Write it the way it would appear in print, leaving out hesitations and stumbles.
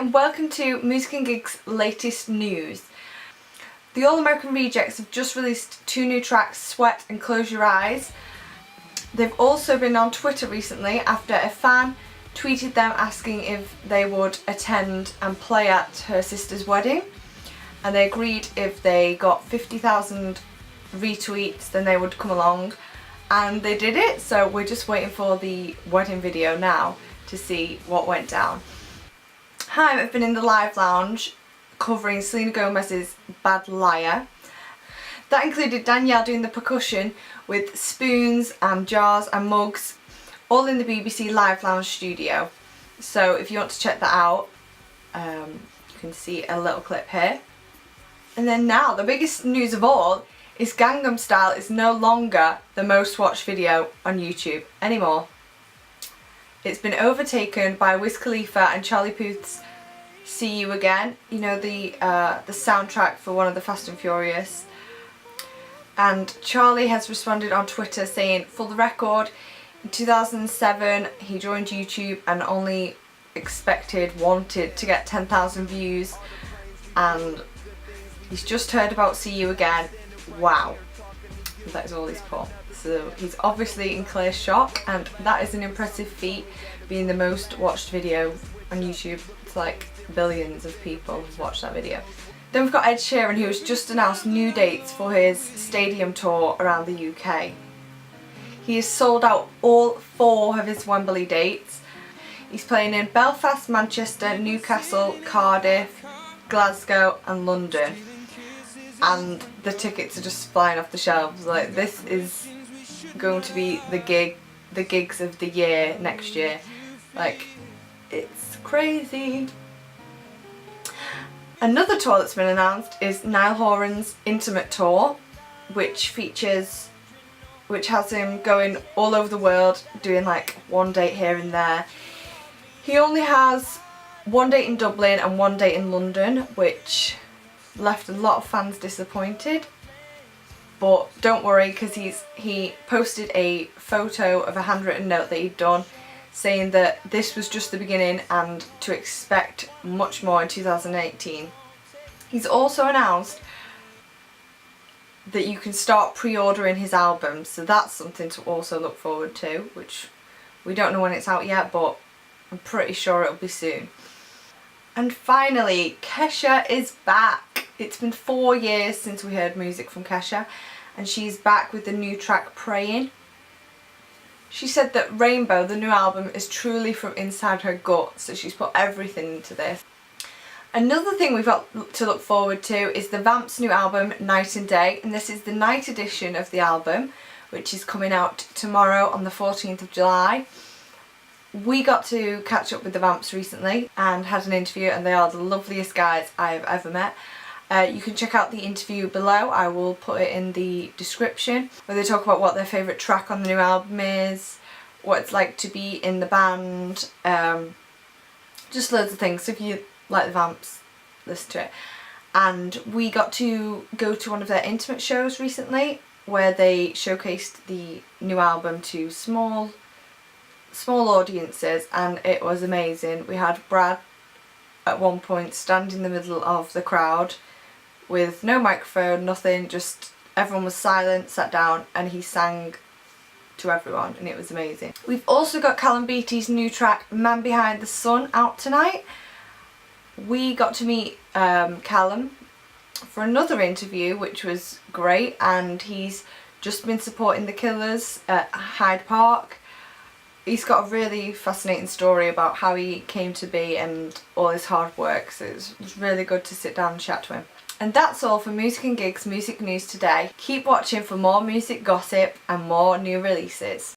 and welcome to Music and Gigs' latest news. The All American Rejects have just released 2 new tracks, Sweat and Close Your Eyes. They've also been on Twitter recently after a fan tweeted them asking if they would attend and play at her sister's wedding, and they agreed if they got 50,000 retweets then they would come along, and they did it. So we're just waiting for the wedding video now to see what went down. Haim have been in the live lounge covering Selena Gomez's Bad Liar. That included Danielle doing the percussion with spoons and jars and mugs, all in the BBC Live Lounge studio. So if you want to check that out, you can see a little clip here. And then now, the biggest news of all is Gangnam Style is no longer the most watched video on YouTube anymore. It's been overtaken by Wiz Khalifa and Charlie Puth's See You Again, you know, the soundtrack for one of the Fast and Furious. And Charlie has responded on Twitter saying, for the record, in 2007 he joined YouTube and only wanted to get 10,000 views, and he's just heard about See You Again. Wow, that is all he's put. So he's obviously in clear shock, and that is an impressive feat, being the most watched video on YouTube. It's like billions of people have watched that video. Then we've got Ed Sheeran, who has just announced new dates for his stadium tour around the UK. He has sold out all 4 of his Wembley dates. He's playing in Belfast, Manchester, Newcastle, Cardiff, Glasgow and London. And the tickets are just flying off the shelves. Like, this is going to be the gigs of the year next year. Like, it's crazy. Another tour that's been announced is Niall Horan's Intimate Tour, which has him going all over the world, doing like one date here and there. He only has one date in Dublin and one date in London, which left a lot of fans disappointed. But don't worry, because he posted a photo of a handwritten note that he'd done, saying that this was just the beginning and to expect much more in 2018. He's also announced that you can start pre-ordering his album, so that's something to also look forward to, which we don't know when it's out yet, but I'm pretty sure it'll be soon. And finally, Kesha is back. It's been 4 years since we heard music from Kesha, and she's back with the new track Praying. She said that Rainbow, the new album, is truly from inside her gut, so she's put everything into this. Another thing we've got to look forward to is the Vamps' new album, Night and Day, and this is the night edition of the album, which is coming out tomorrow on the 14th of July. We got to catch up with the Vamps recently and had an interview, and they are the loveliest guys I've ever met. You can check out the interview below, I will put it in the description, where they talk about what their favourite track on the new album is, what it's like to be in the band, just loads of things. So if you like the Vamps, listen to it. And we got to go to one of their intimate shows recently, where they showcased the new album to small audiences, and it was amazing. We had Brad at one point stand in the middle of the crowd with no microphone, nothing, just everyone was silent, sat down, and he sang to everyone, and it was amazing. We've also got Callum Beattie's new track Man Behind the Sun out tonight. We got to meet Callum for another interview, which was great, and he's just been supporting the Killers at Hyde Park. He's got a really fascinating story about how he came to be and all his hard work, so it was really good to sit down and chat to him. And that's all for Music and Gigs Music News today. Keep watching for more music gossip and more new releases.